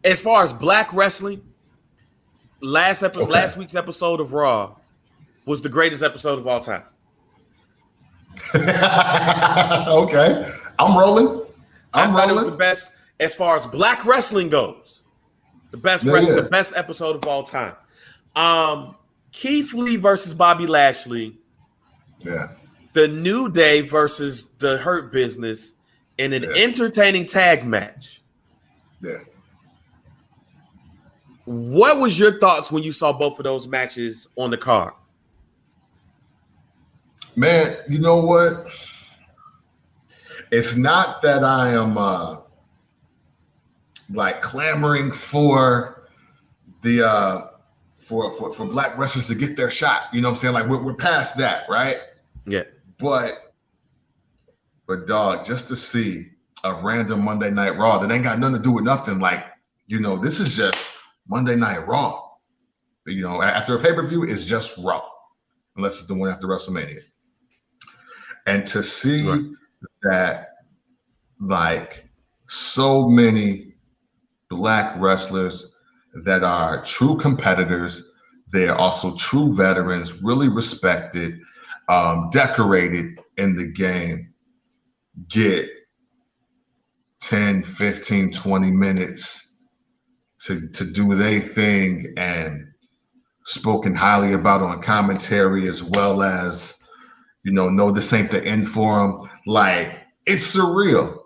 As far as black wrestling, last week's episode of Raw was the greatest episode of all time. Okay, I'm rolling. I thought it was the best as far as black wrestling goes. The best episode of all time. Keith Lee versus Bobby Lashley. Yeah. The New Day versus the Hurt Business in an entertaining tag match. Yeah. What was your thoughts when you saw both of those matches on the card? Man, you know what? It's not that I am like clamoring for the for black wrestlers to get their shot. You know what I'm saying? Like we're past that, right? Yeah. But dog, just to see a random Monday Night Raw that ain't got nothing to do with nothing. Like, this is just Monday Night Raw. After a pay-per-view, it's just Raw, unless it's the one after WrestleMania. And to see that, like, so many black wrestlers that are true competitors, they are also true veterans, really respected, decorated in the game, get 10, 15, 20 minutes to do their thing and spoken highly about on commentary, as well as, no, this ain't the end for them. Like, it's surreal.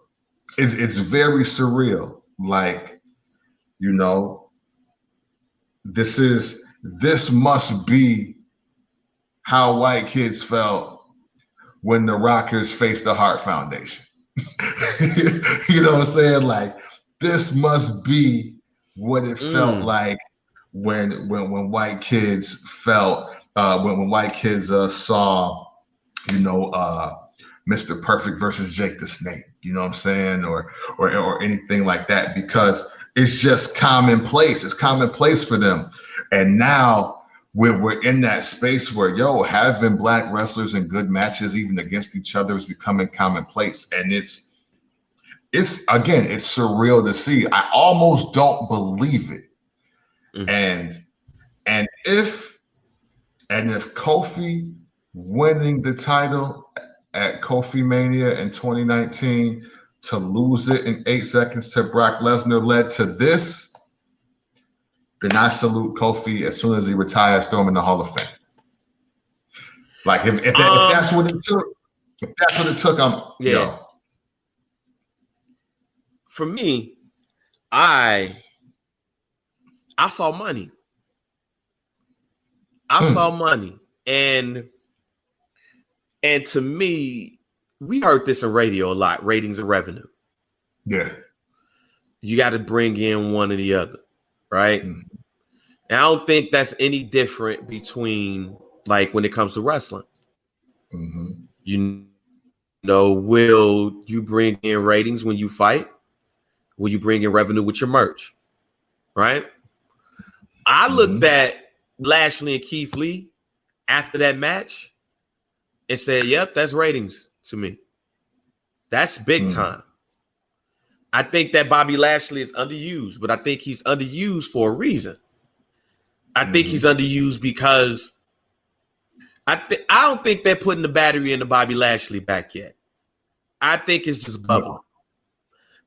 It's very surreal. Like, this must be how white kids felt when the Rockers faced the Hart Foundation. You know what I'm saying? Like, this must be what it felt like when white kids felt when white kids saw, Mr. Perfect versus Jake the Snake. You know what I'm saying? Or anything like that, because it's just commonplace. It's commonplace for them. And now we're in that space where, having black wrestlers in good matches, even against each other, is becoming commonplace. And it's again, it's surreal to see. I almost don't believe it. Mm-hmm. And if Kofi winning the title at Kofi Mania in 2019 to lose it in 8 seconds to Brock Lesnar led to this, then I salute Kofi as soon as he retires, throw him in the Hall of Fame. Like, if that's what it took, yo. For me, I saw money. I saw money. And to me, we heard this in radio a lot, ratings and revenue. Yeah. You got to bring in one or the other, right? Mm-hmm. And I don't think that's any different between, like, when it comes to wrestling. Mm-hmm. Will you bring in ratings when you fight? Will you bring in revenue with your merch? Right? I looked at Lashley and Keith Lee after that match and said, yep, that's ratings to me. That's big time. I think that Bobby Lashley is underused, but I think he's underused for a reason. I think he's underused because I don't think they're putting the battery in the Bobby Lashley back yet. I think it's just bubbling.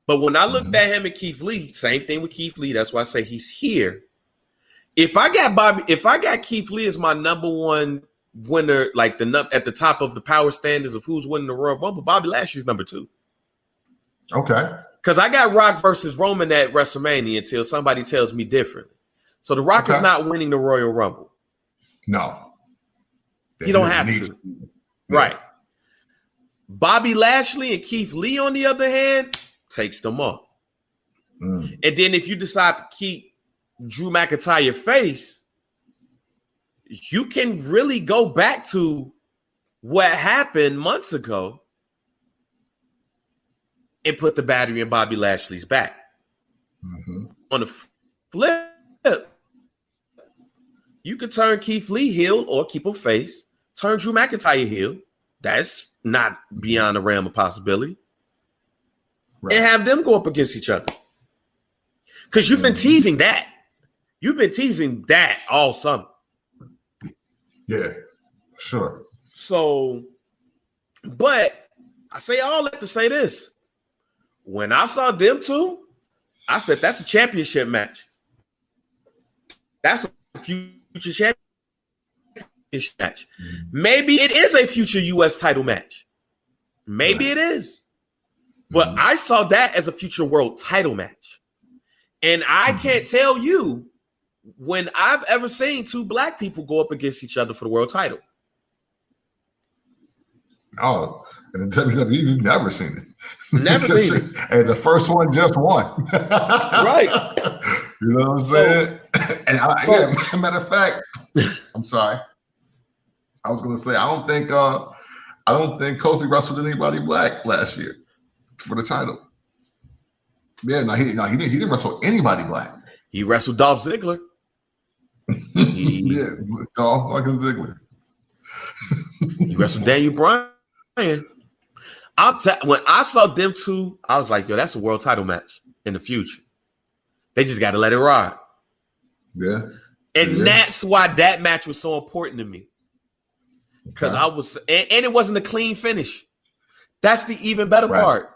But when I looked at him and Keith Lee, same thing with Keith Lee. That's why I say he's here. If I got Keith Lee as my number one winner, like at the top of the power standards of who's winning the Royal Rumble, Bobby Lashley's number 2. Okay. Because I got Rock versus Roman at WrestleMania until somebody tells me differently. So the Rock is not winning the Royal Rumble. No. He don't have to. Right. Bobby Lashley and Keith Lee, on the other hand, takes them off. And then if you decide to keep Drew McIntyre face, you can really go back to what happened months ago and put the battery in Bobby Lashley's back. On the flip, you could turn Keith Lee heel or keep him face. Turn Drew McIntyre heel. That's not beyond the realm of possibility. Right. And have them go up against each other. Because you've been teasing that. You've been teasing that all summer. Yeah, sure. So, but I say all that to say this. When I saw them two, I said, that's a championship match. That's a future championship match. Maybe it is a future U.S. title match. Maybe it is. But I saw that as a future world title match. And I can't tell you when I've ever seen two black people go up against each other for the world title. Oh, in the WWE, you've never seen it. Never seen it. And the first one just won. Right. You know what I'm saying? And yeah, matter of fact, I'm sorry. I was gonna say I don't think Kofi wrestled anybody black last year for the title. Yeah, he didn't wrestle anybody black. He wrestled Dolph Ziggler. Yeah, Dolph fucking Ziggler. He wrestled Daniel Bryan. When I saw them two, I was like, yo, that's a world title match in the future. They just got to let it ride. Yeah. And that's why that match was so important to me. Because I was, and it wasn't a clean finish. That's the even better part.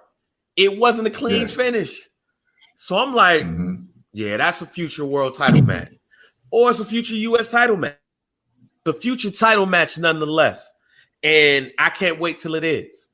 It wasn't a clean finish. So I'm like, yeah, that's a future world title match. Or it's a future U.S. title match. It's a future title match nonetheless. And I can't wait till it is.